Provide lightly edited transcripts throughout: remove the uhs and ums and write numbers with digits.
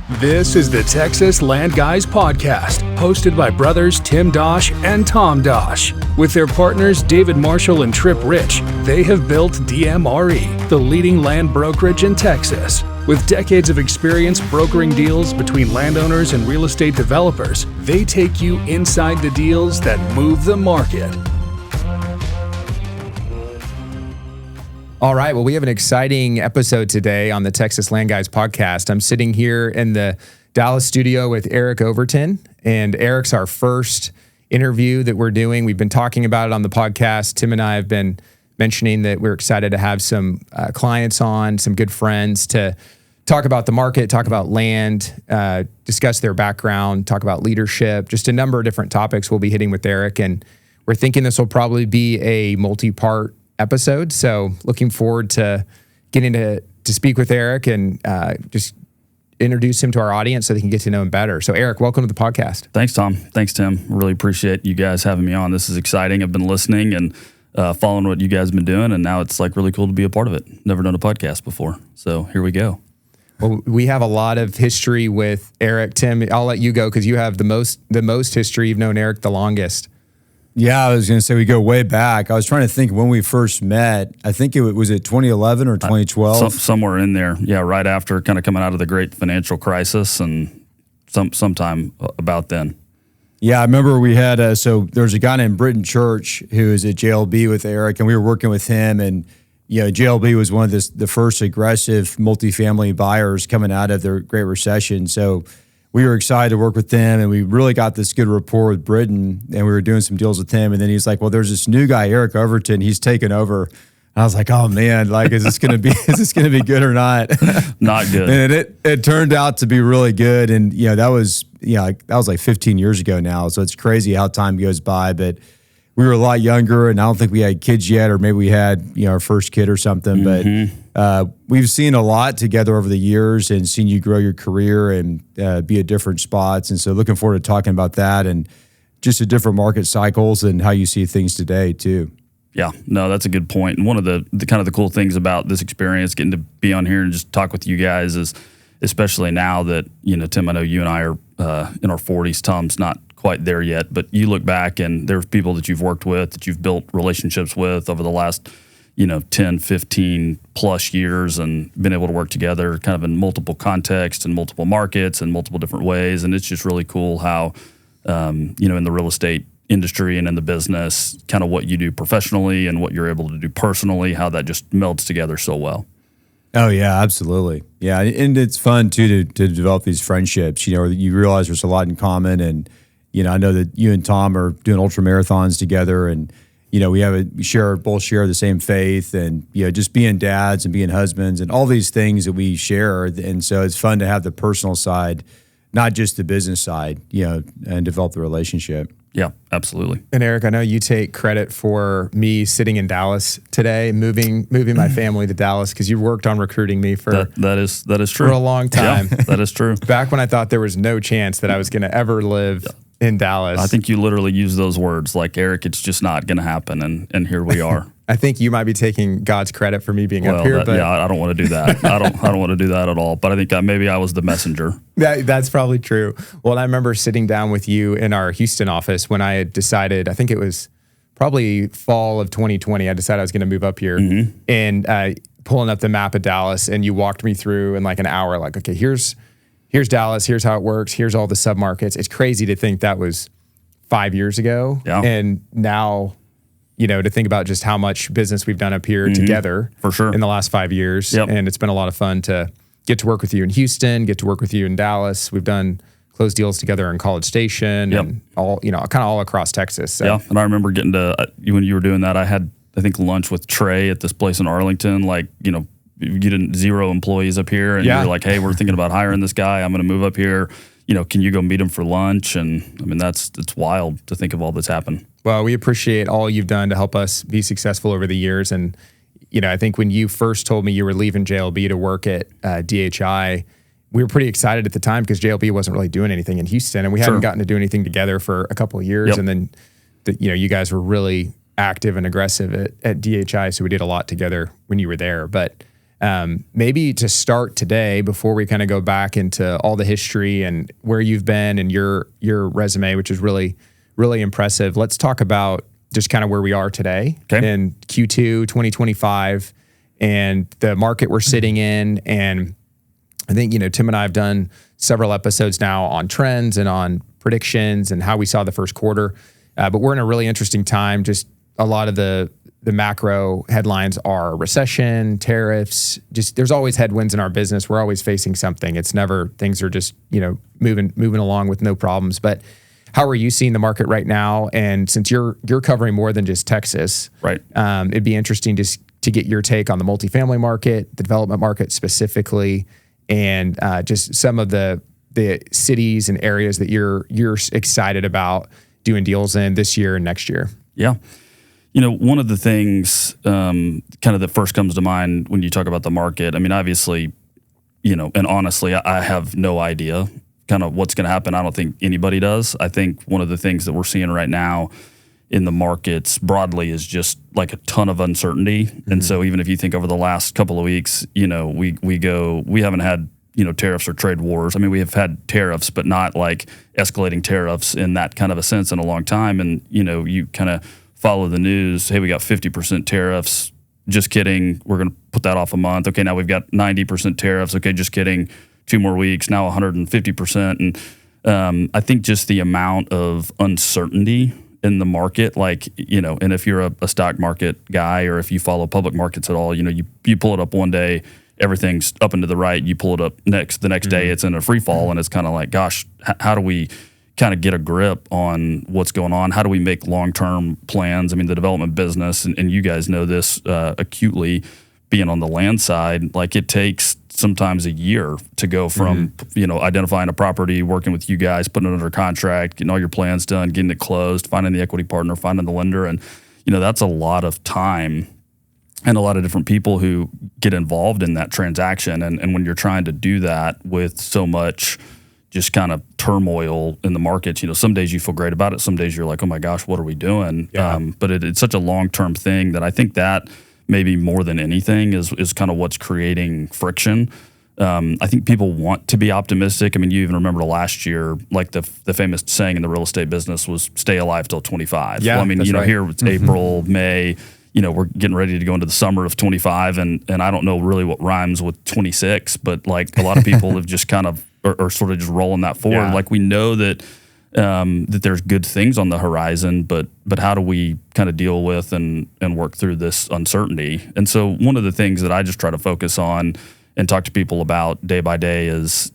This is the Texas Land Guys podcast, hosted by brothers Tim Dosch and Tom Dosch. With their partners David Marshall and Tripp Rich, they have built DMRE, the leading land brokerage in Texas. With decades of experience brokering deals between landowners and real estate developers, they take you inside the deals that move the market. All right. Well, we have an exciting episode today on the Texas Land Guys podcast. I'm sitting here in the Dallas studio with Eric Overton, and Eric's our first interview that we're doing. We've been talking about it on the podcast. Tim and I have been mentioning that we're excited to have some clients on, some good friends to talk about the market, talk about land, discuss their background, talk about leadership, just a number of different topics we'll be hitting with Eric. And we're thinking this will probably be a multi-part episode. So looking forward to getting to speak with Eric and just introduce him to our audience so they can get to know him better. So Eric, welcome to the podcast. Thanks, Tom. Thanks, Tim. Really appreciate you guys having me on. This is exciting. I've been listening and following what you guys have been doing, and now it's like really cool to be a part of it. Never done a podcast before. So here we go. Well, we have a lot of history with Eric. Tim, I'll let you go because you have the most history. You've known Eric the longest. Yeah, I was going to say we go way back. I was trying to think when we first met. I think it was 2011 or 2012? Somewhere in there. Yeah, right after kind of coming out of the great financial crisis and sometime about then. Yeah, I remember we had, so there was a guy named Britton Church who was at JLB with Eric, and we were working with him. And, you know, JLB was one of the first aggressive multifamily buyers coming out of the Great Recession. So we were excited to work with them, and we really got this good rapport with Britton, and we were doing some deals with him. And then he's like, well, there's this new guy, Eric Overton, he's taken over. And I was like, oh man, like, is this going to be good or not? Not good. And it turned out to be really good. And, you know, that was like 15 years ago now. So it's crazy how time goes by, but we were a lot younger, and I don't think we had kids yet, or maybe we had, you know, our first kid or something. Mm-hmm. But we've seen a lot together over the years and seen you grow your career and be at different spots. And so looking forward to talking about that and just the different market cycles and how you see things today too. Yeah, no, that's a good point. And one of the kind of the cool things about this experience, getting to be on here and just talk with you guys, is especially now that, you know, Tim, I know you and I are in our 40s. Tom's not quite there yet, but you look back and there's people that you've worked with, that you've built relationships with over the last, you know, 10, 15 plus years, and been able to work together kind of in multiple contexts and multiple markets and multiple different ways. And it's just really cool how, you know, in the real estate industry and in the business, kind of what you do professionally and what you're able to do personally, how that just melds together so well. Oh yeah, absolutely. Yeah. And it's fun too to develop these friendships, you know, you realize there's a lot in common. And, you know, I know that you and Tom are doing ultra marathons together, and, you know, we both share the same faith, and, you know, just being dads and being husbands and all these things that we share. And so it's fun to have the personal side, not just the business side, you know, and develop the relationship. Yeah, absolutely. And Eric, I know you take credit for me sitting in Dallas today, moving my family to Dallas, because you worked on recruiting me for that is true for a long time. Yeah, that is true. Back when I thought there was no chance that I was going to ever live in Dallas. I think you literally use those words like, Eric, it's just not going to happen, and here we are. I think you might be taking God's credit for me being up here. But yeah, I don't want to do that. I don't want to do that at all. But I think maybe I was the messenger. That's probably true. Well, I remember sitting down with you in our Houston office when I had decided, I think it was probably fall of 2020, I decided I was going to move up here, and pulling up the map of Dallas, and you walked me through in like an hour, like, okay, here's Dallas, here's how it works, here's all the submarkets. It's crazy to think that was 5 years ago. Yeah. And now, you know, to think about just how much business we've done up here together for sure in the last 5 years. Yep. And it's been a lot of fun to get to work with you in Houston, get to work with you in Dallas. We've done closed deals together in College Station and all, you know, kind of all across Texas. So. Yeah. And I remember getting to, when you were doing that, I had, I think, lunch with Trey at this place in Arlington. Like, you know, you didn't 0 employees up here, and you're like, hey, we're thinking about hiring this guy. I'm going to move up here. You know, can you go meet him for lunch? And I mean, it's wild to think of all that's happened. Well, we appreciate all you've done to help us be successful over the years. And, you know, I think when you first told me you were leaving JLB to work at DHI, we were pretty excited at the time because JLB wasn't really doing anything in Houston, and we hadn't gotten to do anything together for a couple of years. And then, you know, you guys were really active and aggressive at DHI, so we did a lot together when you were there. But Maybe to start today, before we kind of go back into all the history and where you've been and your resume, which is really, really impressive. Let's talk about just kind of where we are today in Q2 2025 and the market we're sitting in. And I think, Tim and I have done several episodes now on trends and on predictions and how we saw the first quarter. But we're in a really interesting time. Just a lot of the macro headlines are recession, tariffs, just there's always headwinds in our business. We're always facing something. It's never, things are just, moving along with no problems. But how are you seeing the market right now? And since you're covering more than just Texas, right? It'd be interesting just to get your take on the multifamily market, the development market specifically, and just some of the cities and areas that you're excited about doing deals in this year and next year. Yeah. One of the things kind of that first comes to mind when you talk about the market, I mean, obviously, and honestly, I have no idea kind of what's going to happen. I don't think anybody does. I think one of the things that we're seeing right now in the markets broadly is just like a ton of uncertainty. Mm-hmm. And so even if you think over the last couple of weeks, we haven't had, tariffs or trade wars. I mean, we have had tariffs, but not like escalating tariffs in that kind of a sense in a long time. And, you kind of follow the news. Hey, we got 50% tariffs. Just kidding. We're going to put that off a month. Okay, now we've got 90% tariffs. Okay, just kidding. 2 more weeks. Now 150%. And I think just the amount of uncertainty in the market, and if you're a stock market guy or if you follow public markets at all, you pull it up one day, everything's up and to the right. You pull it up the next day, it's in a free fall, and it's kind of like, gosh, how do we kind of get a grip on what's going on? How do we make long-term plans? I mean, the development business, and you guys know this acutely, being on the land side, like it takes sometimes a year to go from, identifying a property, working with you guys, putting it under contract, getting all your plans done, getting it closed, finding the equity partner, finding the lender. And, that's a lot of time and a lot of different people who get involved in that transaction. And when you're trying to do that with so much just kind of turmoil in the markets, some days you feel great about it. Some days you're like, oh my gosh, what are we doing? Yeah. But it's such a long-term thing that I think that maybe more than anything is kind of what's creating friction. I think people want to be optimistic. I mean, you even remember last year, like the famous saying in the real estate business was stay alive till 25. Yeah, well, I mean, right. Here it's April, May, we're getting ready to go into the summer of 25 and I don't know really what rhymes with 26, but like a lot of people have just kind of are sort of just rolling that forward. Yeah. Like we know that there's good things on the horizon, but how do we kind of deal with and work through this uncertainty? And so one of the things that I just try to focus on and talk to people about day by day is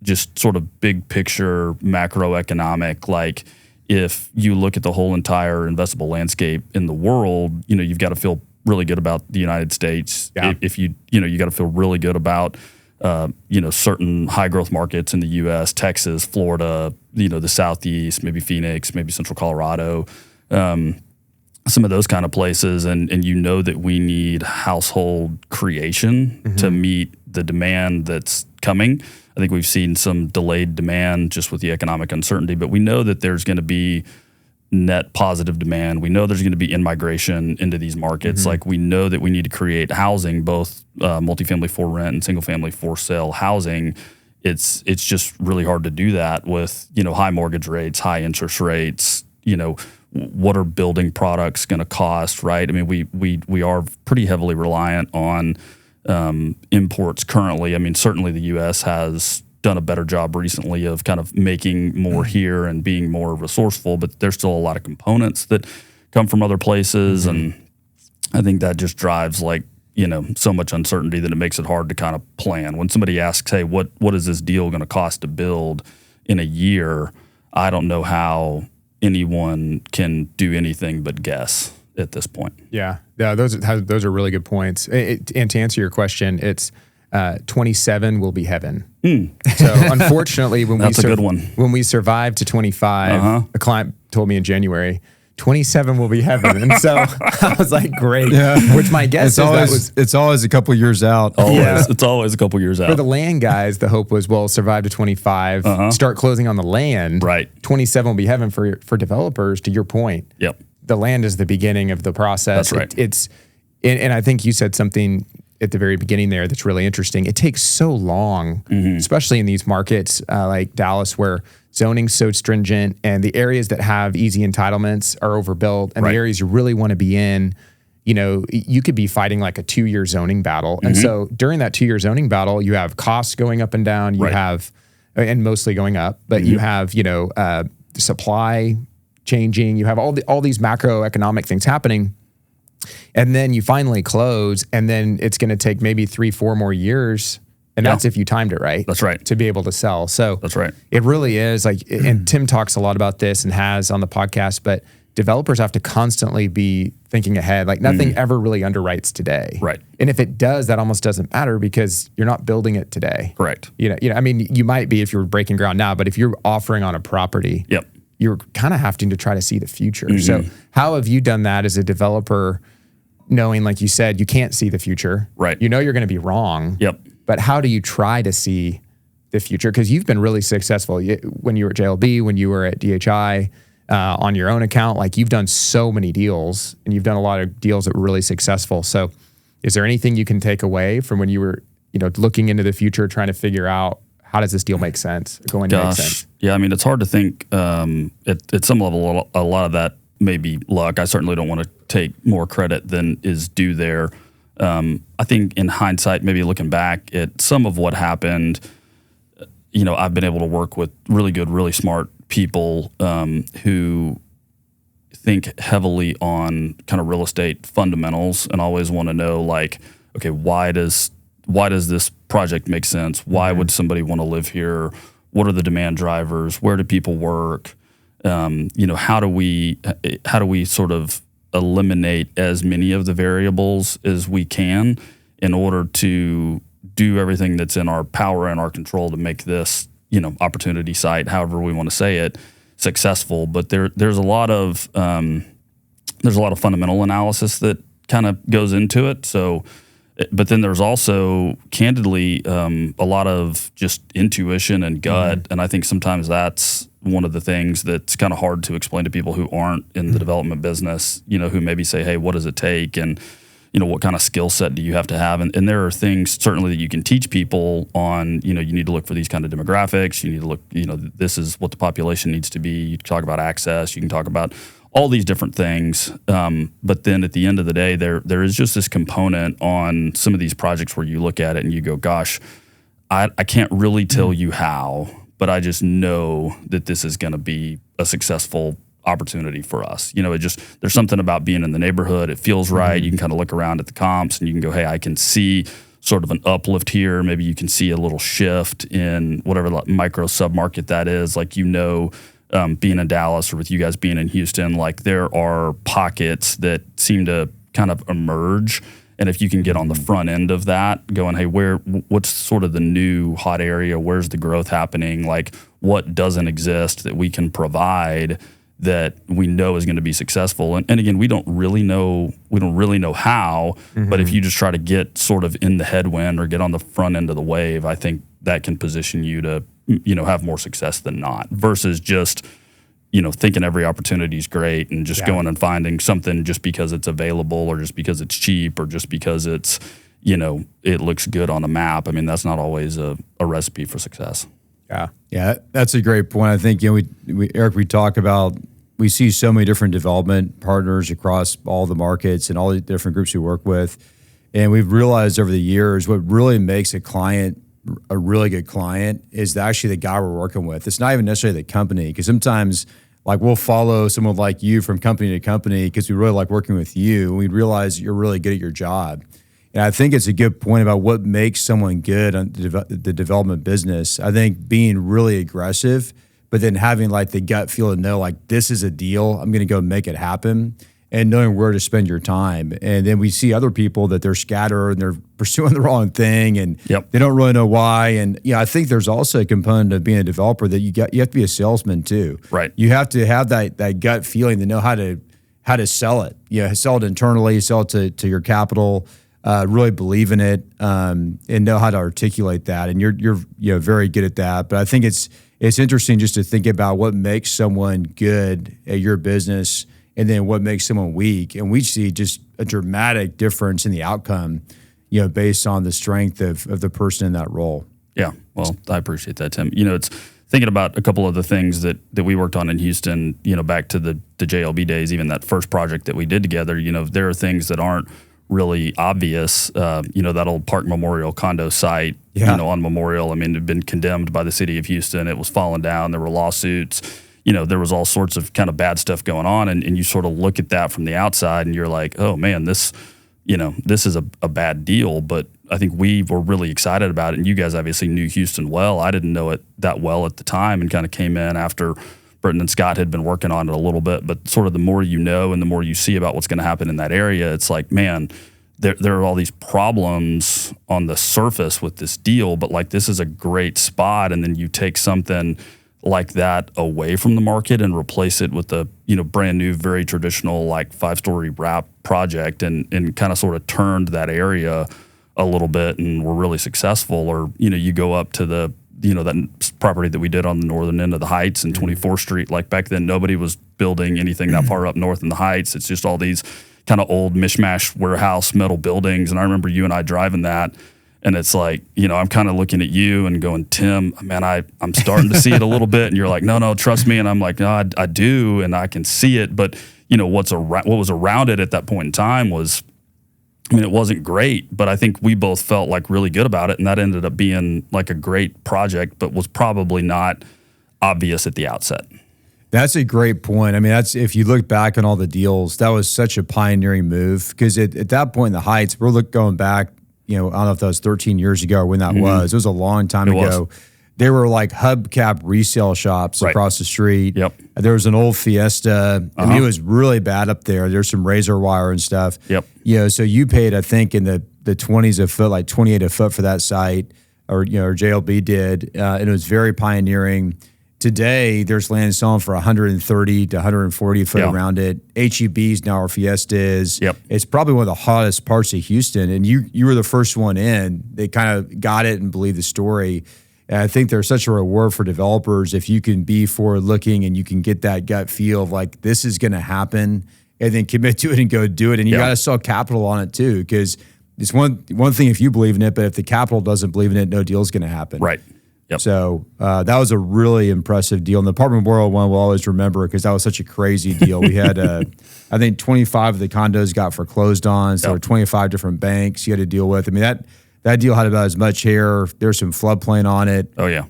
just sort of big picture macroeconomic. Like if you look at the whole entire investable landscape in the world, you've got to feel really good about the United States. Yeah. If you got to feel really good about certain high growth markets in the U.S., Texas, Florida, the Southeast, maybe Phoenix, maybe Central Colorado, some of those kind of places. And that we need household creation to meet the demand that's coming. I think we've seen some delayed demand just with the economic uncertainty, but we know that there's going to be net positive demand. We know there's going to be in-migration into these markets. Like we know that we need to create housing, both multifamily for rent and single family for sale housing. It's just really hard to do that with, high mortgage rates, high interest rates, what are building products going to cost, right? I mean, we are pretty heavily reliant on imports currently. I mean, certainly the U.S. has done a better job recently of kind of making more here and being more resourceful, but there's still a lot of components that come from other places. And I think that just drives so much uncertainty that it makes it hard to kind of plan. When somebody asks, hey, what is this deal going to cost to build in a year? I don't know how anyone can do anything but guess at this point. Yeah, those are really good points. And to answer your question, it's 27 will be heaven. So unfortunately, when that's a good one. When we survived to 25, a client told me in January, 27 will be heaven. And so I was like, great. Yeah. Which my guess it's always a couple years out. It's always a couple years out. For the land guys, the hope was, well, survive to 25, start closing on the land. Right. 27 will be heaven for developers, to your point. Yep. The land is the beginning of the process. That's right. And I think you said something at the very beginning there that's really interesting. It takes so long, especially in these markets like Dallas, where zoning's so stringent and the areas that have easy entitlements are overbuilt, and the areas you really want to be in, you know, you could be fighting like a 2-year zoning battle. And so during that 2-year zoning battle, you have costs going up and down, you have, and mostly going up, but you have, you know, supply changing, you have all these macroeconomic things happening. And then you finally close, and then it's going to take maybe 3-4 more years. And that's if you timed it right. That's right. To be able to sell. So that's right. It really is like, and Tim talks a lot about this and has on the podcast, but developers have to constantly be thinking ahead. Like nothing ever really underwrites today. Right. And if it does, that almost doesn't matter because you're not building it today. Correct. You know, I mean, you might be if you're breaking ground now, but if you're offering on a property, you're kind of having to try to see the future. So how have you done that as a developer, knowing, like you said, you can't see the future? Right. You know you're going to be wrong. But how do you try to see the future? Because you've been really successful when you were at JLB, when you were at DHI, on your own account. Like you've done so many deals, and you've done a lot of deals that were really successful. So is there anything you can take away from when you were, you know, looking into the future, trying to figure out how does this deal make sense, going to make sense? Yeah, I mean, it's hard to think at some level, a lot of that may be luck. I certainly don't want to take more credit than is due there. I think in hindsight, maybe looking back at some of what happened, you know, I've been able to work with really good, really smart people who think heavily on kind of real estate fundamentals and always want to know, like, okay, why does this project make sense? Why would somebody want to live here? What are the demand drivers? Where do people work? You know, how do we sort of eliminate as many of the variables as we can in order to do everything that's in our power and our control to make this, you know, opportunity site, however we want to say it, successful. But there's a lot of fundamental analysis that kind of goes into it. So, but then there's also candidly a lot of just intuition and gut, and I think sometimes that's one of the things that's kind of hard to explain to people who aren't in the development business, you know, who maybe say, hey, what does it take? And, you know, what kind of skill set do you have to have? And there are things certainly that you can teach people on, you know, you need to look for these kind of demographics. You need to look, you know, this is what the population needs to be. You can talk about access. You can talk about all these different things. But then at the end of the day, there is just this component on some of these projects where you look at it and you go, gosh, I can't really tell you how, but I just know that this is going to be a successful opportunity for us. You know, there's something about being in the neighborhood. It feels right. You can kind of look around at the comps and you can go, hey, I can see sort of an uplift here. Maybe you can see a little shift in whatever micro submarket that is. Like, you know, being in Dallas or with you guys being in Houston, like there are pockets that seem to kind of emerge. And if you can get on the front end of that, going, hey, what's sort of the new hot area? Where's the growth happening? Like, what doesn't exist that we can provide that we know is going to be successful? And again, we don't really know how, but if you just try to get sort of in the headwind or get on the front end of the wave, I think that can position you to, you know, have more success than not, versus just, you know, thinking every opportunity is great and just going and finding something just because it's available or just because it's cheap or just because it's, you know, it looks good on a map. I mean, that's not always a recipe for success. Yeah, that's a great point. I think, you know, Eric, we see so many different development partners across all the markets and all the different groups we work with. And we've realized over the years what really makes a client a really good client is actually the guy we're working with. It's not even necessarily the company, because sometimes like we'll follow someone like you from company to company because we really like working with you and we realize you're really good at your job. And I think it's a good point about what makes someone good on the development business. I think being really aggressive, but then having like the gut feel to know like this is a deal, I'm going to go make it happen, and knowing where to spend your time. And then we see other people that they're scattered and they're pursuing the wrong thing and they don't really know why. And I think there's also a component of being a developer that you have to be a salesman too. Right. You have to have that gut feeling to know how to sell it. Sell it internally, sell it to your capital, really believe in it, and know how to articulate that. And you're very good at that. But I think it's interesting just to think about what makes someone good at your business and then what makes someone weak. And we see just a dramatic difference in the outcome, based on the strength of the person in that role. Yeah, well, I appreciate that, Tim. It's thinking about a couple of the things that we worked on in Houston, back to the JLB days, even that first project that we did together, there are things that aren't really obvious. That old Park Memorial condo site, on Memorial, it had been condemned by the city of Houston. It was falling down. There were lawsuits. There was all sorts of kind of bad stuff going on. And you sort of look at that from the outside and you're like, oh man, this is a bad deal. But I think we were really excited about it. And you guys obviously knew Houston well. I didn't know it that well at the time and kind of came in after Britton and Scott had been working on it a little bit. But sort of the more you know and the more you see about what's going to happen in that area, it's like, man, there are all these problems on the surface with this deal, but like this is a great spot. And then you take something like that away from the market and replace it with a brand new, very traditional like 5-story wrap project and kind of sort of turned that area a little bit and we're really successful. Or you go up to the that property that we did on the northern end of the Heights in 24th Street. Like back then, nobody was building anything that far up north in the Heights. It's just all these kind of old mishmash warehouse metal buildings. And I remember you and I driving that. And it's like, I'm kind of looking at you and going, Tim, man, I'm starting to see it a little bit. And you're like, no, trust me. And I'm like, no, I do. And I can see it. But, what was around it at that point in time was, it wasn't great. But I think we both felt like really good about it. And that ended up being like a great project, but was probably not obvious at the outset. That's a great point. That's if you look back on all the deals, that was such a pioneering move because at that point in the Heights, we're going back, I don't know if that was 13 years ago or when that was. It was a long time ago. They were like hubcap resale shops across the street. Yep. There was an old Fiesta. It was really bad up there. There's some razor wire and stuff. Yep. So you paid, I think, in the 20s a foot, like 28 a foot for that site, or JLB did, and it was very pioneering. Today, there's land selling for 130 to 140 a foot around it. HEB's now our Fiesta is. Yep. It's probably one of the hottest parts of Houston, and you were the first one in. They kind of got it and believed the story. And I think there's such a reward for developers if you can be forward-looking and you can get that gut feel of like this is going to happen, and then commit to it and go do it. And you got to sell capital on it too, because it's one thing if you believe in it, but if the capital doesn't believe in it, no deal's going to happen. Right. Yep. So that was a really impressive deal. And the Park Memorial one we'll always remember because that was such a crazy deal. We had, I think, 25 of the condos got foreclosed on. So there were 25 different banks you had to deal with. That deal had about as much hair. There's some floodplain on it. Oh, yeah.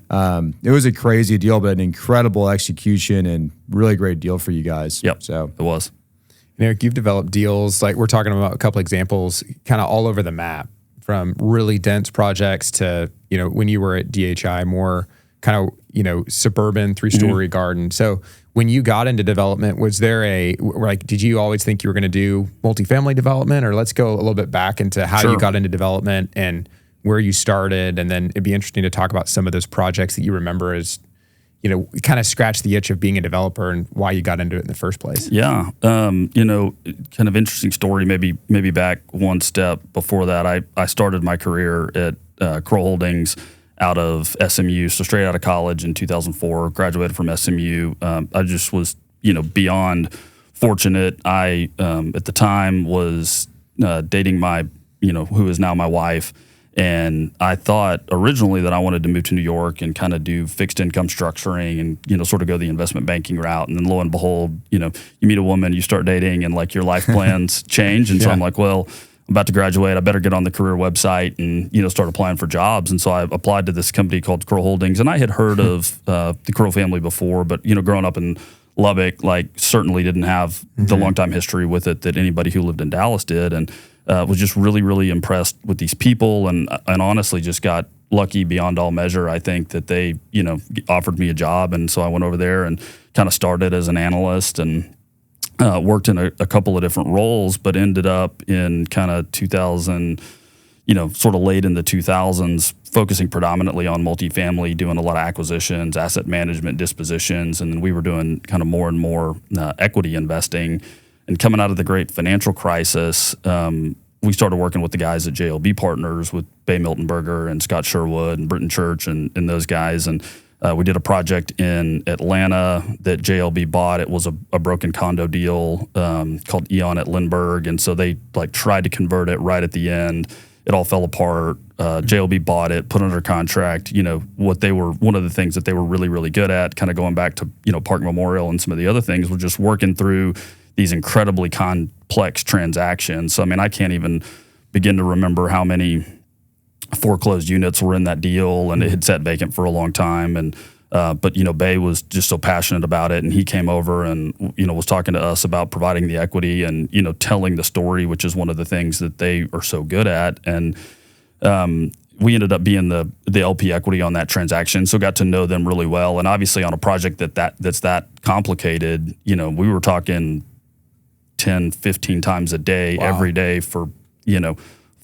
It was a crazy deal, but an incredible execution and really great deal for you guys. Yep. So it was. Eric, you've developed deals, like we're talking about a couple examples, kind of all over the map, from really dense projects to, when you were at DHI, more kind of, suburban 3-story garden. So when you got into development, was there did you always think you were going to do multifamily development? Or let's go a little bit back into how you got into development and where you started. And then it'd be interesting to talk about some of those projects that you remember as, kind of scratch the itch of being a developer and why you got into it in the first place. Yeah. Kind of interesting story, maybe back one step before that. I started my career at Kroll Holdings out of SMU, so straight out of college in 2004, graduated from SMU. I just was, beyond fortunate. I, at the time, was dating my, who is now my wife. And I thought originally that I wanted to move to New York and kind of do fixed income structuring and, sort of go the investment banking route. And then lo and behold, you meet a woman, you start dating, and like your life plans change. And so I'm like, well, I'm about to graduate. I better get on the career website and, start applying for jobs. And so I applied to this company called Kroll Holdings. And I had heard of the Kroll family before, but, growing up in Lubbock, like certainly didn't have the longtime history with it that anybody who lived in Dallas did. And was just really, really impressed with these people and honestly just got lucky beyond all measure. I think that they, offered me a job. And so I went over there and kind of started as an analyst and worked in a couple of different roles, but ended up in kind of 2000, sort of late in the 2000s, focusing predominantly on multifamily, doing a lot of acquisitions, asset management, dispositions. And then we were doing kind of more and more equity investing. And coming out of the great financial crisis, we started working with the guys at JLB Partners with Bay Miltonberger and Scott Sherwood and Britton Church and those guys. And we did a project in Atlanta that JLB bought. It was a broken condo deal called Eon at Lindbergh. And so they tried to convert it right at the end. it all fell apart. JLB bought it, put it under contract. One of the things that they were really, really good at, kind of going back to, Park Memorial and some of the other things, was just working through these incredibly complex transactions. So, I mean, I can't even begin to remember how many foreclosed units were in that deal, and it had sat vacant for a long time. And but Bay was just so passionate about it, and he came over and was talking to us about providing the equity and telling the story, which is one of the things that they are so good at. And we ended up being the LP equity on that transaction, so got to know them really well. And obviously, on a project that's that complicated, we were talking 10, 15 times a day, every day for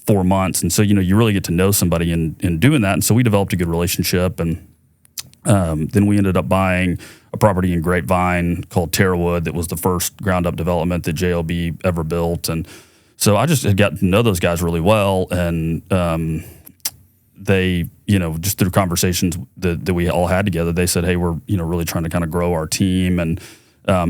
4 months. And so you really get to know somebody in doing that. And so we developed a good relationship, and then we ended up buying a property in Grapevine called Terrawood that was the first ground-up development that JLB ever built. And so I just had gotten to know those guys really well, and they, just through conversations that we all had together, they said, hey, we're, really trying to kind of grow our team. And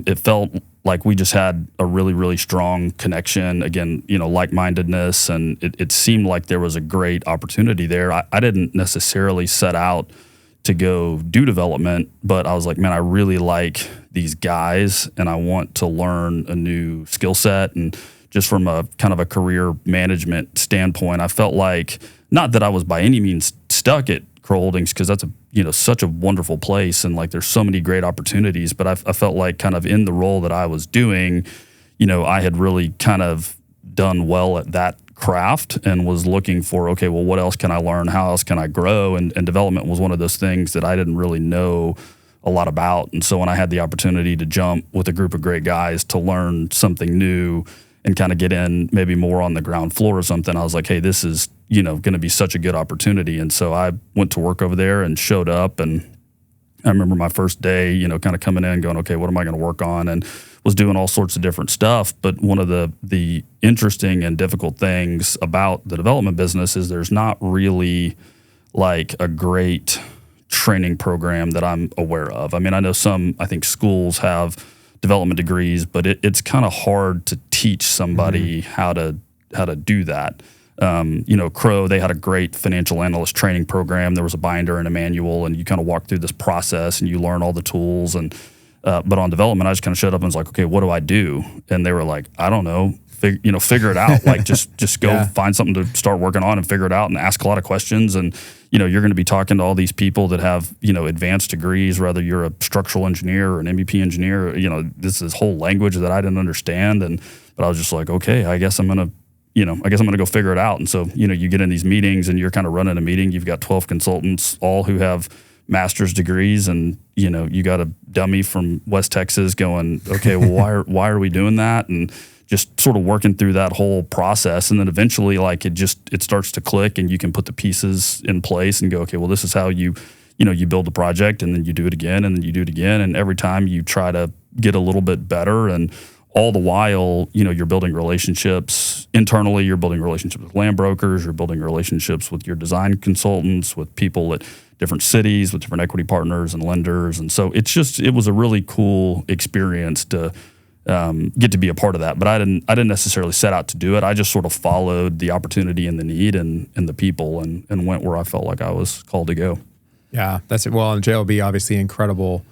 it felt like we just had a really, really strong connection, again, like-mindedness, and it seemed like there was a great opportunity there. I didn't necessarily set out to go do development, but I was like, man, I really like these guys, and I want to learn a new skill set. And just from a kind of a career management standpoint, I felt like, not that I was by any means stuck at Kroll Holdings, because that's such a wonderful place, and like there's so many great opportunities, but I felt like kind of in the role that I was doing, I had really kind of done well at that craft and was looking for, okay, well, what else can I learn? How else can I grow? And development was one of those things that I didn't really know a lot about. And so when I had the opportunity to jump with a group of great guys to learn something new and kind of get in maybe more on the ground floor or something, I was like, hey, this is, going to be such a good opportunity. And so I went to work over there and showed up, and I remember my first day, kind of coming in going, okay, what am I going to work on? And was doing all sorts of different stuff. But one of the interesting and difficult things about the development business is there's not really like a great training program that I'm aware of. I mean, I know I think schools have development degrees, but it's kind of hard to teach somebody how to do that. Crow, they had a great financial analyst training program. There was a binder and a manual, and you kind of walk through this process and you learn all the tools. And but on development, I just kind of showed up and was like, okay, what do I do? And they were like, I don't know, figure it out. Like just go find something to start working on and figure it out, and ask a lot of questions. And you're going to be talking to all these people that have advanced degrees, whether you're a structural engineer or an MEP engineer. This is whole language that I didn't understand, but I was just like, okay, I guess I'm gonna go figure it out. And so, you get in these meetings and you're kind of running a meeting. You've got 12 consultants, all who have master's degrees, and, you got a dummy from West Texas going, okay, well, why are we doing that? And just sort of working through that whole process. And then eventually, like, it starts to click, and you can put the pieces in place and go, okay, well, this is how you build a project, and then you do it again, and then you do it again. And every time you try to get a little bit better, and all the while, you're building relationships internally, you're building relationships with land brokers, you're building relationships with your design consultants, with people at different cities, with different equity partners and lenders. And so it was a really cool experience to get to be a part of that. But I didn't necessarily set out to do it. I just sort of followed the opportunity and the need and the people, and went where I felt like I was called to go. Yeah, that's it. Well, and JLB, obviously incredible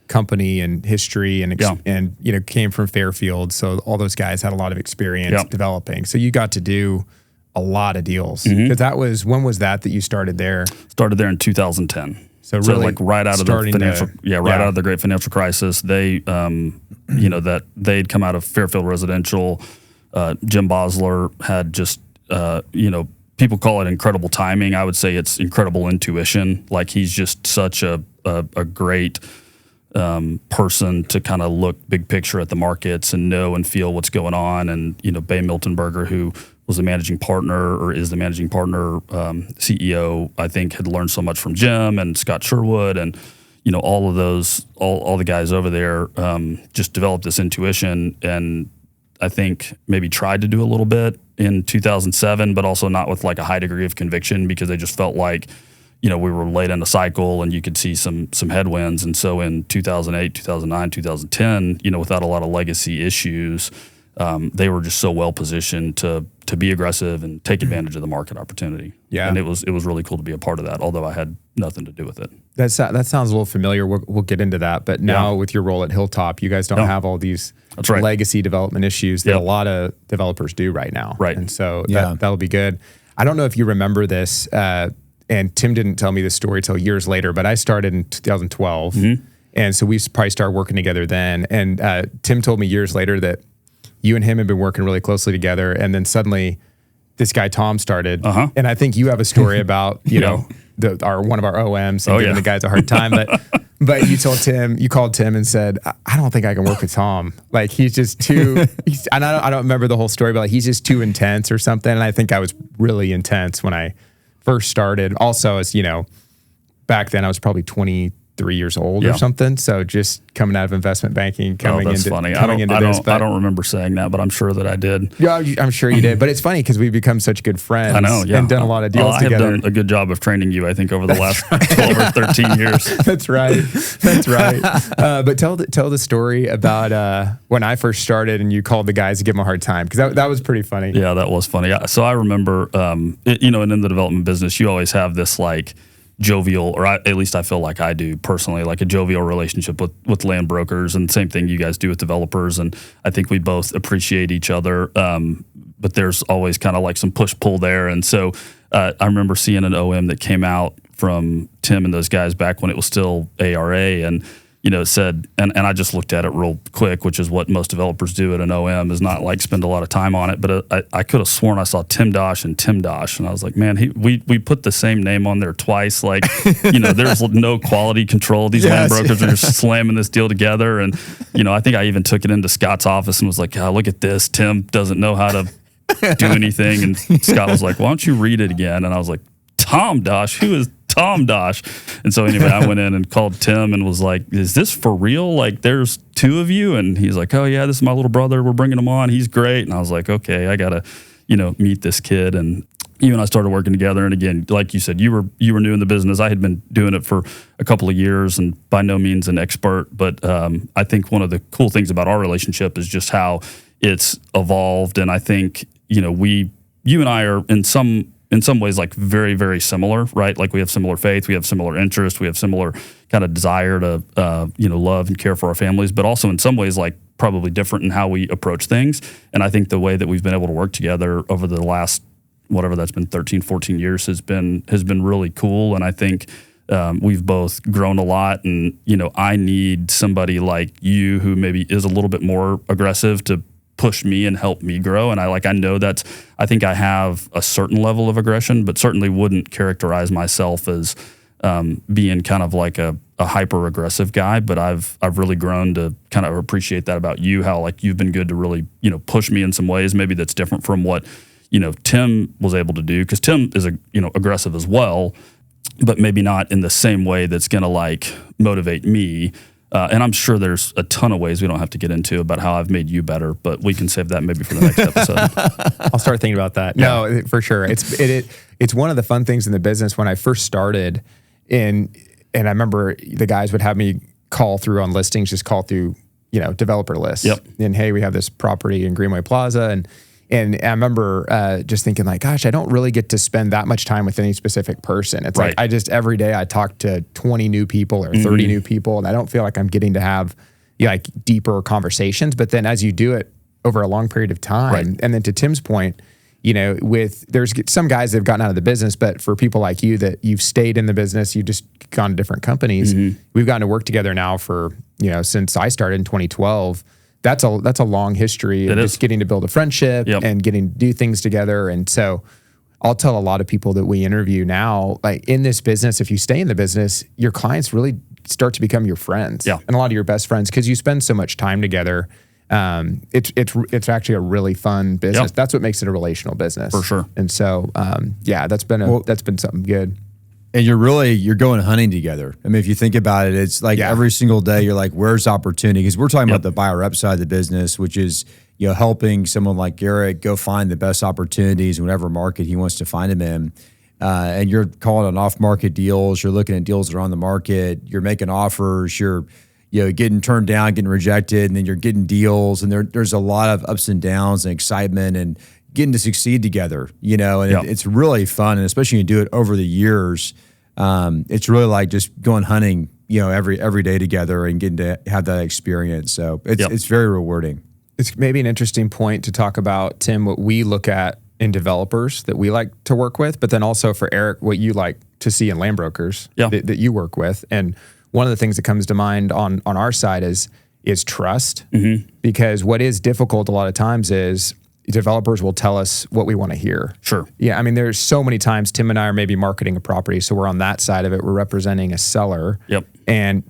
company and history, and came from Fairfield, so all those guys had a lot of experience developing. So you got to do a lot of deals. Because when was that you started there? Started there in 2010. So really, like right out of the financial, out of the great financial crisis. They, that they'd come out of Fairfield Residential. Jim Bosler had just, people call it incredible timing. I would say it's incredible intuition. Like, he's just such a great person to kind of look big picture at the markets and know and feel what's going on. And, Bay Miltenberger, who was the managing partner, or is the managing partner, CEO, I think had learned so much from Jim and Scott Sherwood, and, all of those, all the guys over there, just developed this intuition, and I think maybe tried to do a little bit in 2007, but also not with like a high degree of conviction, because they just felt like, we were late in the cycle and you could see some headwinds. And so in 2008, 2009, 2010, without a lot of legacy issues, they were just so well positioned to be aggressive and take advantage of the market opportunity. Yeah. And it was really cool to be a part of that, although I had nothing to do with it. That sounds a little familiar. We'll get into that. But now with your role at Hilltop, you guys don't have all these legacy development issues that a lot of developers do right now. Right. And so that'll be good. I don't know if you remember this, and Tim didn't tell me this story till years later, but I started in 2012. And so we probably started working together then. And Tim told me years later that you and him have been working really closely together. And then suddenly this guy, Tom, started. And I think you have a story about, you know, one of our OMs and giving the guys a hard time. But you called Tim and said, I don't think I can work with Tom. Like, he's just too, and I don't remember the whole story, but like, he's just too intense or something. And I think I was really intense when I first started. Also, as you know, back then I was probably 23 years old or something. So just coming out of investment banking, coming into this. I don't remember saying that, but I'm sure that I did. Yeah, I'm sure you did. But it's funny because we've become such good friends. I know, yeah. And done a lot of deals together. I have done a good job of training you, I think, over the last 12 or 13 years. That's right. That's right. But tell the story about when I first started and you called the guys to give them a hard time, because that was pretty funny. Yeah, that was funny. So I remember, and in the development business, you always have this like jovial, or at least I feel like I do personally, like a jovial relationship with land brokers, and same thing you guys do with developers. And I think we both appreciate each other. But there's always kind of like some push-pull there. And so I remember seeing an OM that came out from Tim and those guys back when it was still ARA, and it said, and I just looked at it real quick, which is what most developers do at an OM, is not like spend a lot of time on it. But I could have sworn I saw Tim Dosch and Tim Dosch, and I was like, man, we put the same name on there twice. Like, there's no quality control. These land brokers are just slamming this deal together. And, I think I even took it into Scott's office and was like, look at this. Tim doesn't know how to do anything. And Scott was like, why don't you read it again? And I was like, Tom Dosch? Who is Tom Dosch? And so anyway, I went in and called Tim and was like, is this for real? Like, there's two of you? And he's like, oh yeah, this is my little brother. We're bringing him on. He's great. And I was like, okay, I got to, meet this kid. And you and I started working together. And again, like you said, you were new in the business. I had been doing it for a couple of years and by no means an expert. But I think one of the cool things about our relationship is just how it's evolved. And I think, you and I are in some ways like very, very similar, right? Like we have similar faith, we have similar interests, we have similar kind of desire to, love and care for our families, but also in some ways like probably different in how we approach things. And I think the way that we've been able to work together over the last, whatever that's been, 13, 14 years has been really cool. And I think we've both grown a lot, and, I need somebody like you who maybe is a little bit more aggressive to push me and help me grow. And I know I think I have a certain level of aggression, but certainly wouldn't characterize myself as being kind of like a hyper aggressive guy. But I've really grown to kind of appreciate that about you, how like you've been good to really, push me in some ways, maybe that's different from what, Tim was able to do. Because Tim is aggressive as well, but maybe not in the same way that's going to like motivate me. And I'm sure there's a ton of ways we don't have to get into about how I've made you better, but we can save that maybe for the next episode. I'll start thinking about that. Yeah. No, for sure. It's one of the fun things in the business. When I first started, and I remember the guys would have me call through on listings, just call through, developer lists. Yep. And hey, we have this property in Greenway Plaza, and I remember just thinking like, gosh, I don't really get to spend that much time with any specific person. It's like, every day I talk to 20 new people or 30 new people, and I don't feel like I'm getting to have like deeper conversations. But then as you do it over a long period of time, and then to Tim's point, there's some guys that have gotten out of the business, but for people like you that you've stayed in the business, you've just gone to different companies. We've gotten to work together now for, since I started in 2012. That's a long history of just getting to build a friendship and getting to do things together. And so I'll tell a lot of people that we interview now, like in this business, if you stay in the business, your clients really start to become your friends and a lot of your best friends, because you spend so much time together. It's actually a really fun business. That's what makes it a relational business. For sure. And so, that's been something good. And you're going hunting together. I mean, if you think about it, it's like every single day you're like, where's opportunity? Because we're talking about the buyer rep side of the business, which is, helping someone like Eric go find the best opportunities in whatever market he wants to find them in. And you're calling on off-market deals. You're looking at deals that are on the market. You're making offers. You're getting turned down, getting rejected, and then you're getting deals, and there's a lot of ups and downs and excitement and getting to succeed together, and it's really fun. And especially when you do it over the years, it's really like just going hunting, every day together and getting to have that experience. So it's very rewarding. It's maybe an interesting point to talk about, Tim, what we look at in developers that we like to work with, but then also for Eric, what you like to see in land brokers that you work with. And one of the things that comes to mind on our side is trust, because what is difficult a lot of times is developers will tell us what we want to hear. Sure. Yeah. I mean, there's so many times Tim and I are maybe marketing a property. So we're on that side of it. We're representing a seller. Yep. And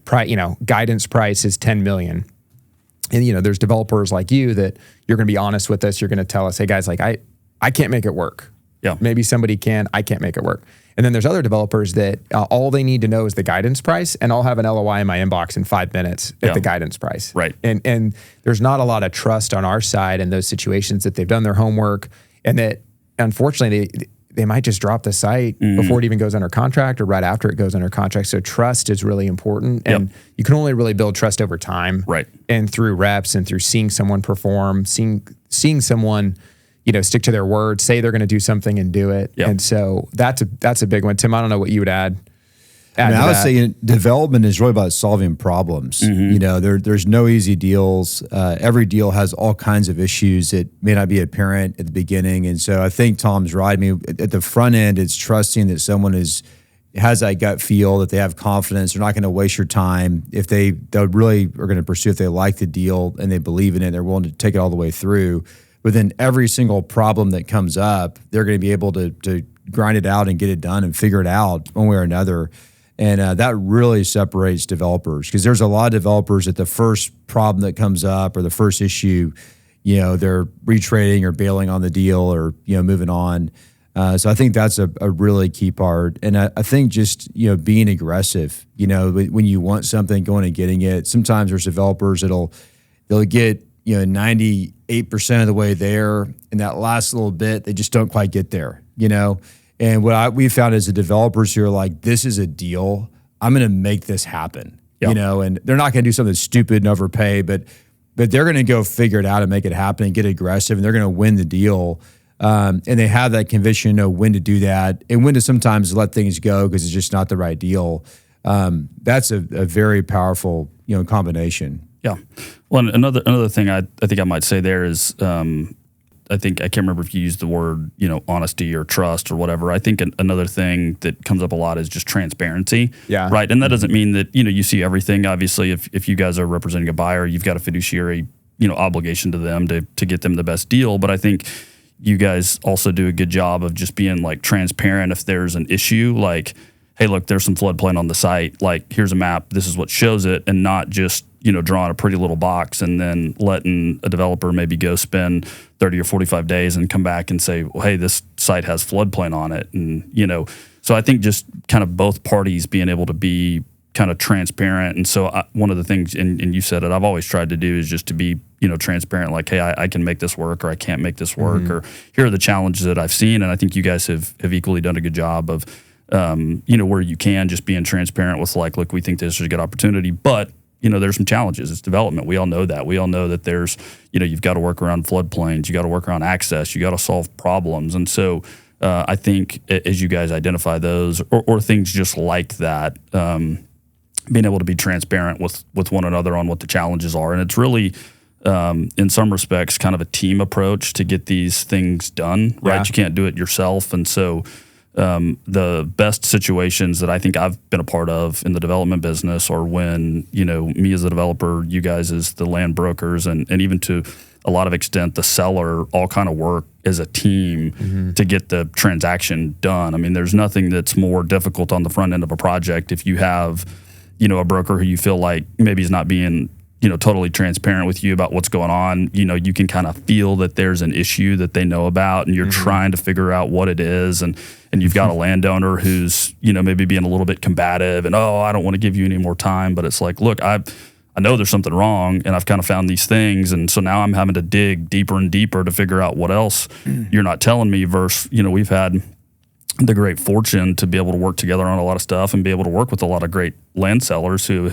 guidance price is 10 million. And, there's developers like you that you're going to be honest with us. You're going to tell us, hey guys, like I can't make it work. Yeah. Maybe somebody can, I can't make it work. And then there's other developers that all they need to know is the guidance price, and I'll have an LOI in my inbox in 5 minutes at the guidance price. Right. And there's not a lot of trust on our side in those situations that they've done their homework, and that unfortunately they might just drop the site before it even goes under contract or right after it goes under contract. So trust is really important, and you can only really build trust over time. Right. And through reps and through seeing someone perform, seeing someone stick to their word, say they're going to do something and do it. Yep. And so that's a big one. Tim, I don't know what you would add. I would say development is really about solving problems. There's no easy deals. Every deal has all kinds of issues that may not be apparent at the beginning. And so I think Tom's right. I mean, at the front end, it's trusting that someone has that gut feel, that they have confidence. They're not going to waste your time. If they really are going to pursue, if they like the deal and they believe in it, they're willing to take it all the way through. But then every single problem that comes up, they're going to be able to grind it out and get it done and figure it out one way or another. And that really separates developers, because there's a lot of developers at the first problem that comes up or the first issue, they're retrading or bailing on the deal or, moving on. So I think that's a really key part. And I think just, being aggressive, when you want something, going and getting it. Sometimes there's developers they'll get 98% of the way there, and that last little bit, they just don't quite get there, And what we found as the developers who are like, this is a deal, I'm going to make this happen, and they're not going to do something stupid and overpay, but they're going to go figure it out and make it happen and get aggressive, and they're going to win the deal. And they have that conviction to know when to do that and when to sometimes let things go because it's just not the right deal. That's a very powerful, combination. Yeah. Well, another thing I think I might say there is, I can't remember if you used the word, honesty or trust or whatever. I think another thing that comes up a lot is just transparency. Yeah. Right. And that doesn't mean that, you see everything. Obviously, if you guys are representing a buyer, you've got a fiduciary, obligation to them to get them the best deal. But I think you guys also do a good job of just being like transparent if there's an issue, like, hey, look, there's some floodplain on the site. Like, here's a map. This is what shows it, and not just, drawing a pretty little box and then letting a developer maybe go spend 30 or 45 days and come back and say, well, hey, this site has floodplain on it. And, so I think just kind of both parties being able to be kind of transparent. And so one of the things, and you said it, I've always tried to do is just to be, transparent, like, hey, I can make this work or I can't make this work, or here are the challenges that I've seen. And I think you guys have equally done a good job of, where you can just being transparent with like, look, we think this is a good opportunity, but there's some challenges. It's development. We all know that. We all know that there's, you've got to work around floodplains. You got to work around access. You got to solve problems. And so I think as you guys identify those or things just like that, being able to be transparent with one another on what the challenges are. And it's really, in some respects, kind of a team approach to get these things done, right? Yeah. You can't do it yourself. And so the best situations that I think I've been a part of in the development business are when, me as a developer, you guys as the land brokers, and even to a lot of extent, the seller all kind of work as a team to get the transaction done. I mean, there's nothing that's more difficult on the front end of a project if you have, a broker who you feel like maybe is not being totally transparent with you about what's going on. You can kind of feel that there's an issue that they know about, and you're trying to figure out what it is. And you've got a landowner who's, maybe being a little bit combative and, I don't want to give you any more time. But it's like, look, I know there's something wrong, and I've kind of found these things. And so now I'm having to dig deeper and deeper to figure out what else you're not telling me versus, we've had the great fortune to be able to work together on a lot of stuff and be able to work with a lot of great land sellers who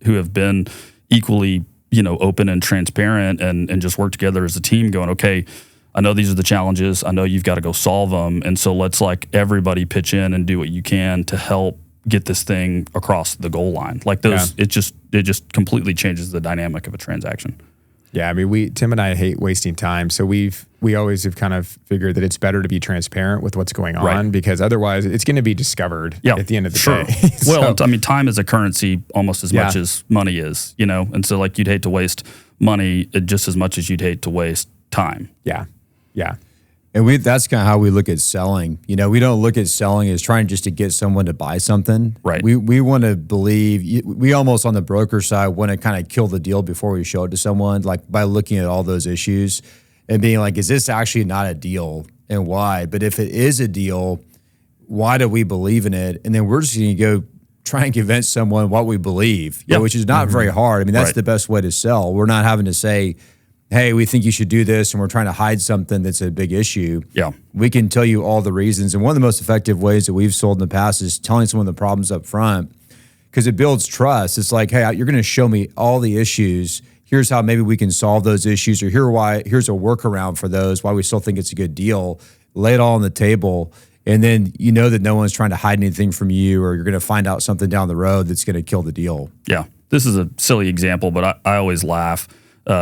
who have been equally, open and transparent and just work together as a team going, okay, I know these are the challenges. I know you've got to go solve them. And so let's everybody pitch in and do what you can to help get this thing across the goal line. It just completely changes the dynamic of a transaction. Yeah, I mean, Tim and I hate wasting time, so we always have kind of figured that it's better to be transparent with what's going on because otherwise it's going to be discovered at the end of the day. Well, I mean, time is a currency almost as much as money is, and so you'd hate to waste money just as much as you'd hate to waste time. Yeah. And that's kind of how we look at selling. We don't look at selling as trying just to get someone to buy something. Right. We want to believe, we almost on the broker side want to kind of kill the deal before we show it to someone, by looking at all those issues and being like, is this actually not a deal and why? But if it is a deal, why do we believe in it? And then we're just going to go try and convince someone what we believe, which is not very hard. I mean, that's the best way to sell. We're not having to say, hey, we think you should do this, and we're trying to hide something that's a big issue. Yeah. We can tell you all the reasons. And one of the most effective ways that we've sold in the past is telling someone the problems up front because it builds trust. It's like, hey, you're going to show me all the issues. Here's how maybe we can solve those issues, or here's a workaround for those, why we still think it's a good deal. Lay it all on the table. And then that no one's trying to hide anything from you, or you're going to find out something down the road that's going to kill the deal. Yeah. This is a silly example, but I always laugh.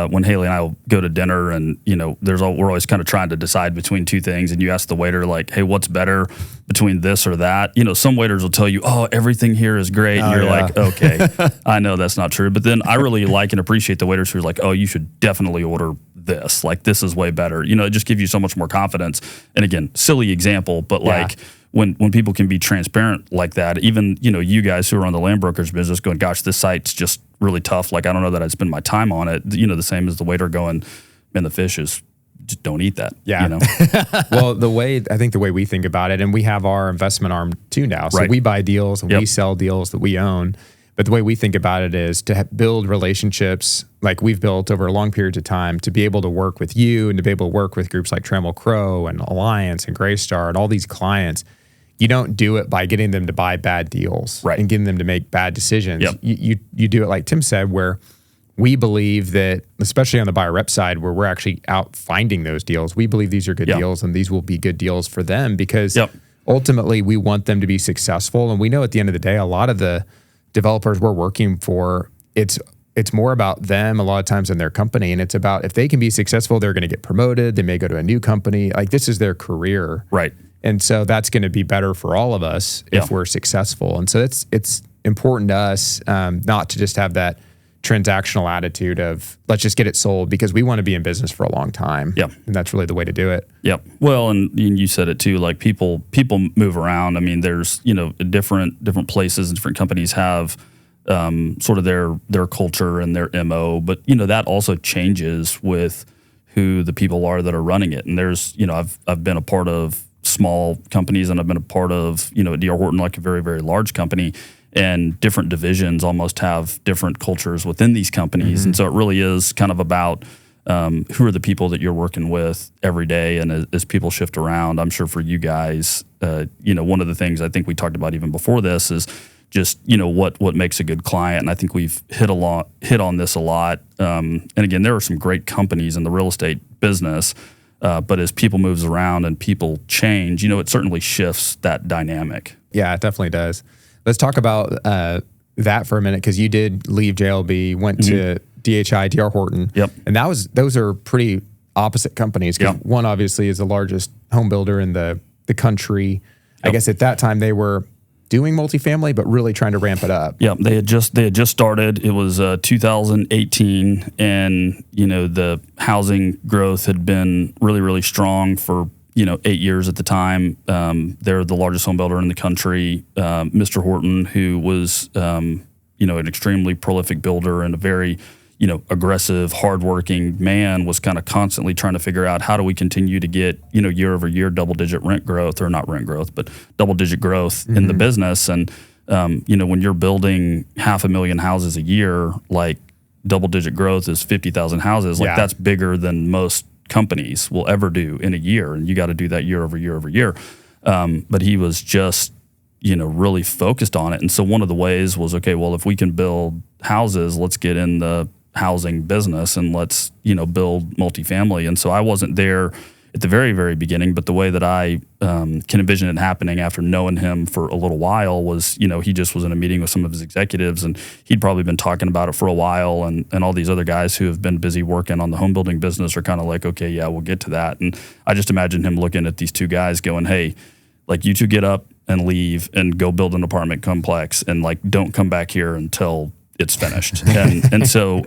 When Haley and I will go to dinner and, we're always kind of trying to decide between two things. And you ask the waiter, hey, what's better between this or that? Some waiters will tell you, oh, everything here is great. And you're like, okay, I know that's not true. But then I really like and appreciate the waiters who are like, oh, you should definitely order this. This is way better. It just gives you so much more confidence. And again, silly example, but when people can be transparent like that, even, you guys who are on the land brokerage business going, gosh, this site's just really tough. I don't know that I'd spend my time on it. The same as the waiter going, man, the fish is, just don't eat that. Yeah. Well, the way we think about it, and we have our investment arm too now. So we buy deals and we sell deals that we own. But the way we think about it is to build relationships like we've built over a long period of time to be able to work with you and to be able to work with groups like Trammell Crow and Alliance and Graystar and all these clients. You don't do it by getting them to buy bad deals and getting them to make bad decisions. Yep. You do it like Tim said, where we believe that, especially on the buyer rep side, where we're actually out finding those deals, we believe these are good deals and these will be good deals for them because ultimately we want them to be successful. And we know at the end of the day, a lot of the developers we're working for, it's more about them a lot of times than their company. And it's about if they can be successful, they're going to get promoted. They may go to a new company. This is their career. Right. And so that's going to be better for all of us if we're successful. And so it's important to us not to just have that transactional attitude of let's just get it sold because we want to be in business for a long time. Yep. And that's really the way to do it. Yep. Well, and you said it too, people move around. I mean, there's, different places and different companies have sort of their culture and their MO, but that also changes with who the people are that are running it. And there's, I've been a part of small companies and I've been a part of, D.R. Horton, a very, very large company, and different divisions almost have different cultures within these companies. And so it really is kind of about who are the people that you're working with every day. And as people shift around, I'm sure for you guys, one of the things I think we talked about even before this is just, what makes a good client. And I think we've hit on this a lot. And again, there are some great companies in the real estate business. But as people moves around and people change, it certainly shifts that dynamic. Yeah, it definitely does. Let's talk about that for a minute because you did leave JLB, went to DHI, D.R. Horton. Yep. And those are pretty opposite companies. One obviously is the largest home builder in the country. I guess at that time they were doing multifamily, but really trying to ramp it up. Yeah, they had just started. It was 2018, and the housing growth had been really, really strong for 8 years at the time. They're the largest home builder in the country. Mr. Horton, who was an extremely prolific builder and a very aggressive, hardworking man, was kind of constantly trying to figure out how do we continue to get, year over year double-digit rent growth, or not rent growth, but double-digit growth in the business. And, when you're building 500,000 houses a year, double-digit growth is 50,000 houses. That's bigger than most companies will ever do in a year. And you got to do that year over year over year. But he was just really focused on it. And so one of the ways was, okay, well, if we can build houses, let's get in the housing business and let's, build multifamily. And so I wasn't there at the very, very beginning, but the way that I can envision it happening after knowing him for a little while was, he just was in a meeting with some of his executives, and he'd probably been talking about it for a while. And all these other guys who have been busy working on the home building business are kind of like, okay, yeah, we'll get to that. And I just imagine him looking at these two guys going, hey, like, you two get up and leave and go build an apartment complex, and like, don't come back here until it's finished. and so,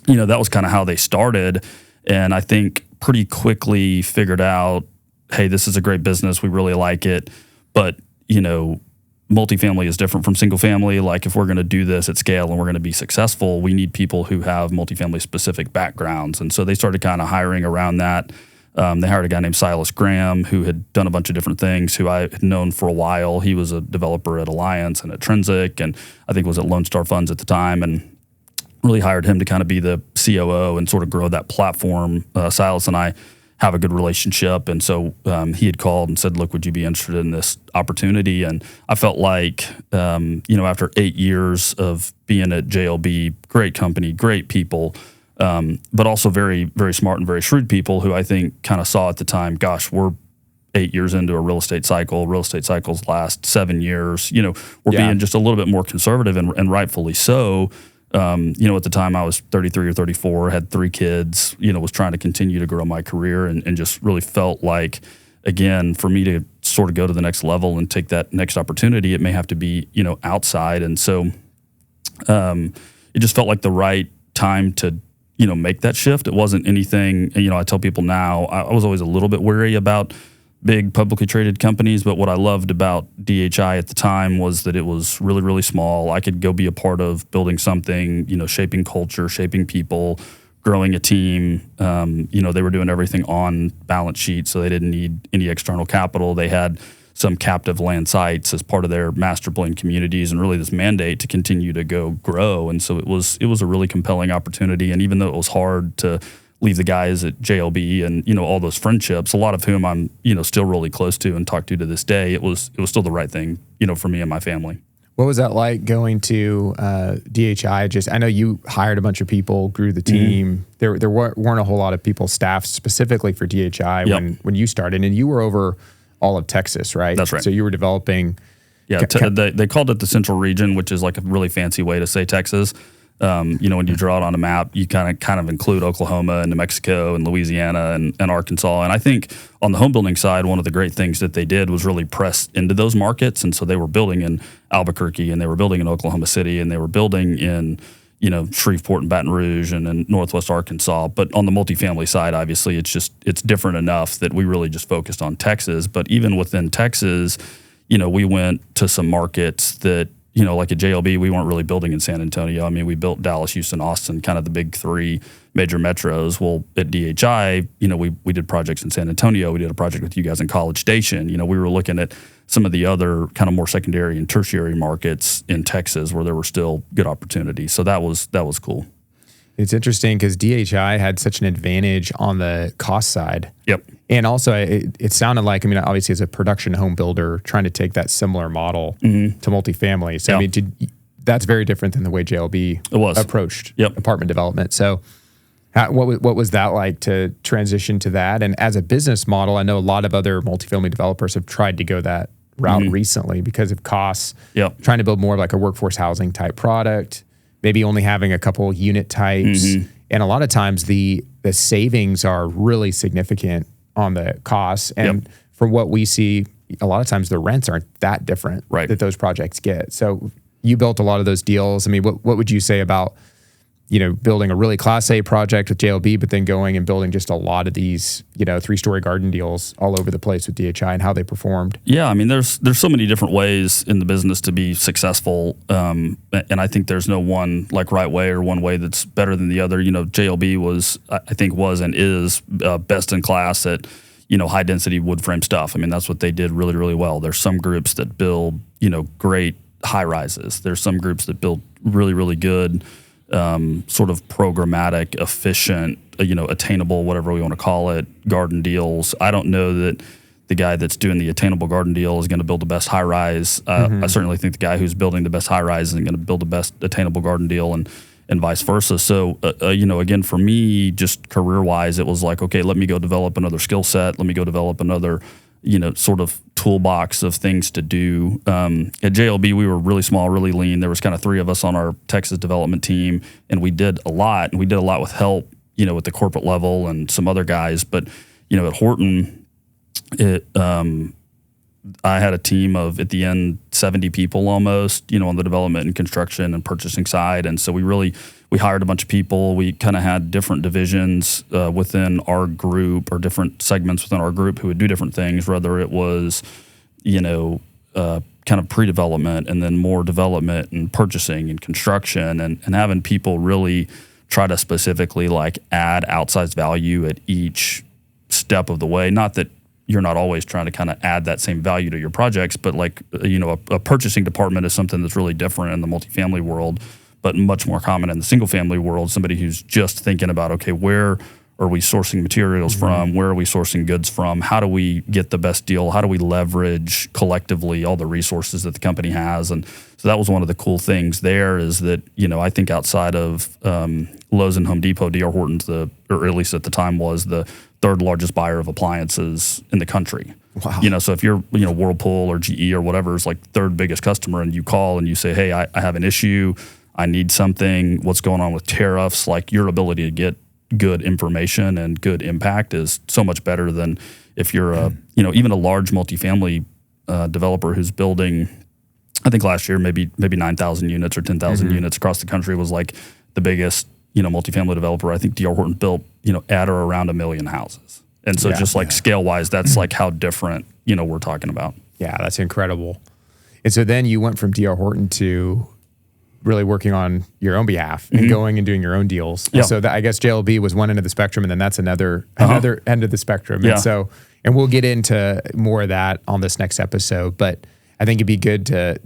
that was kind of how they started. And I think pretty quickly figured out, hey, this is a great business. We really like it. But, multifamily is different from single family. Like, if we're going to do this at scale and we're going to be successful, we need people who have multifamily specific backgrounds. And so they started kind of hiring around that. They hired a guy named Silas Graham, who had done a bunch of different things, who I had known for a while. He was a developer at Alliance and at Trinsic, and I think was at Lone Star Funds at the time, and really hired him to kind of be the COO and sort of grow that platform. Silas and I have a good relationship, and so he had called and said, look, would you be interested in this opportunity? And I felt like, after 8 years of being at JLB, great company, great people, but also very, very smart and very shrewd people who I think kind of saw at the time, gosh, we're 8 years into a real estate cycle. Real estate cycles last 7 years. We're being just a little bit more conservative, and rightfully so. At the time I was 33 or 34, had 3 kids, was trying to continue to grow my career, and just really felt like, again, for me to sort of go to the next level and take that next opportunity, it may have to be, outside. And so it just felt like the right time to, make that shift. It wasn't anything, I tell people now, I was always a little bit wary about big publicly traded companies, but what I loved about DHI at the time was that it was really, really small. I could go be a part of building something, shaping culture, shaping people, growing a team. They were doing everything on balance sheet, so they didn't need any external capital. They had some captive land sites as part of their master plan communities, and really this mandate to continue to grow. And so it was a really compelling opportunity. And even though it was hard to leave the guys at JLB and, all those friendships, a lot of whom I'm, still really close to and talk to this day, it was still the right thing, for me and my family. What was that like going to DHI? I know you hired a bunch of people, grew the team. Mm-hmm. There weren't a whole lot of people staffed specifically for DHI when you started, and you were over all of Texas, right? That's right. So you were developing. Yeah, they called it the Central Region, which is like a really fancy way to say Texas. When you draw it on a map, you kind of include Oklahoma and New Mexico and Louisiana and Arkansas. And I think on the home building side, one of the great things that they did was really press into those markets. And so they were building in Albuquerque, and they were building in Oklahoma City, and they were building in, Shreveport and Baton Rouge and in Northwest Arkansas. But on the multifamily side, obviously, it's different enough that we really just focused on Texas. But even within Texas, we went to some markets that, like at JLB, we weren't really building in San Antonio. I mean, we built Dallas, Houston, Austin, kind of the big 3 major metros. Well, at DHI, we did projects in San Antonio. We did a project with you guys in College Station. We were looking at some of the other kind of more secondary and tertiary markets in Texas where there were still good opportunities. So that was cool. It's interesting because DHI had such an advantage on the cost side. Yep. And also, it sounded like, obviously, as a production home builder, trying to take that similar model to multifamily. So, that's very different than the way JLB approached apartment development. So, what was that like to transition to that? And as a business model, I know a lot of other multifamily developers have tried to go that route recently because of costs. Yep. Trying to build more of like a workforce housing type product, maybe only having a couple unit types. And a lot of times the savings are really significant on the costs. And from what we see, a lot of times the rents aren't that different that those projects get. So you built a lot of those deals. What would you say about, building a really Class A project with JLB, but then going and building just a lot of these, 3-story garden deals all over the place with DHI and how they performed? Yeah, there's so many different ways in the business to be successful, and I think there's no one right way or one way that's better than the other. JLB was and is best in class at high density wood frame stuff. That's what they did really, really well. There's some groups that build great high rises. There's some groups that build really, really good sort of programmatic, efficient, attainable, whatever we want to call it, garden deals. I don't know that the guy that's doing the attainable garden deal is going to build the best high rise. I certainly think the guy who's building the best high rise isn't going to build the best attainable garden deal, and vice versa. So, again, for me, just career wise, it was like, okay, let me go develop another skill set. Let me go develop another, sort of toolbox of things to do. At JLB, we were really small, really lean. There was kind of 3 of us on our Texas development team, and we did a lot. And we did a lot with help, at the corporate level and some other guys. But, at Horton, I had a team of, at the end, 70 people almost, on the development and construction and purchasing side. And so we hired a bunch of people. We kind of had different divisions within our group, or different segments within our group who would do different things, whether it was, kind of pre-development and then more development and purchasing and construction, and having people really try to specifically like add outsized value at each step of the way. Not that you're not always trying to kind of add that same value to your projects, but like, a purchasing department is something that's really different in the multifamily world, but much more common in the single family world. Somebody who's just thinking about, okay, where are we sourcing materials from? Where are we sourcing goods from? How do we get the best deal? How do we leverage collectively all the resources that the company has? And so that was one of the cool things there, is that, I think outside of Lowe's and Home Depot, D.R. Horton's or at least at the time was the 3rd largest buyer of appliances in the country. Wow. So if you're, Whirlpool or GE or whatever is like 3rd biggest customer, and you call and you say, hey, I have an issue, I need something, what's going on with tariffs? Like, your ability to get good information and good impact is so much better than if you're even a large multifamily developer who's building, I think last year maybe 9,000 units or 10,000 units across the country was like the biggest multifamily developer. I think D.R. Horton built at or around 1 million houses, and so just like scale wise, that's like how different we're talking about. Yeah, that's incredible. And so then you went from D.R. Horton to really working on your own behalf and going and doing your own deals. Yeah. And so I guess JLB was one end of the spectrum, and then that's another end of the spectrum. Yeah. And we'll get into more of that on this next episode, but I think it'd be good to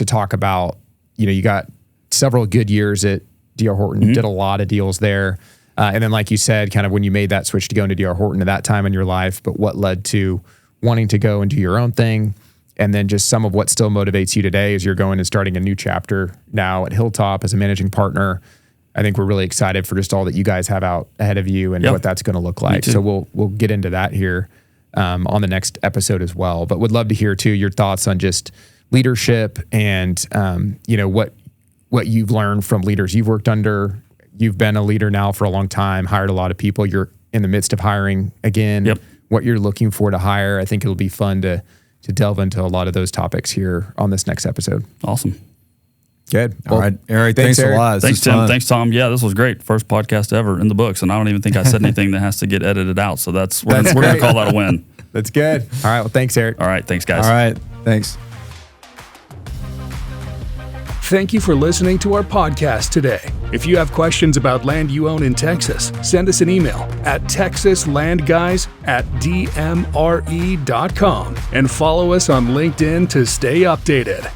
talk about, you got several good years at D.R. Horton, did a lot of deals there. And then, like you said, kind of when you made that switch to go into D.R. Horton at that time in your life, but what led to wanting to go and do your own thing, and then just some of what still motivates you today as you're going and starting a new chapter now at Hilltop as a managing partner. I think we're really excited for just all that you guys have out ahead of you and what that's going to look like. So we'll get into that here on the next episode as well. But would love to hear too your thoughts on just leadership and what you've learned from leaders you've worked under. You've been a leader now for a long time, hired a lot of people. You're in the midst of hiring again. Yep. What you're looking for to hire. I think it'll be fun to delve into a lot of those topics here on this next episode. Awesome. Good. All right, Eric, thanks Eric. a lot. Thanks, Tim. Fun. Thanks, Tom. Yeah, this was great. First podcast ever in the books, and I don't even think I said anything that has to get edited out. So we're going to call that a win. That's good. All right. Well, thanks, Eric. All right. Thanks, guys. All right. Thanks. Thank you for listening to our podcast today. If you have questions about land you own in Texas, send us an email at texaslandguys@dmre.com and follow us on LinkedIn to stay updated.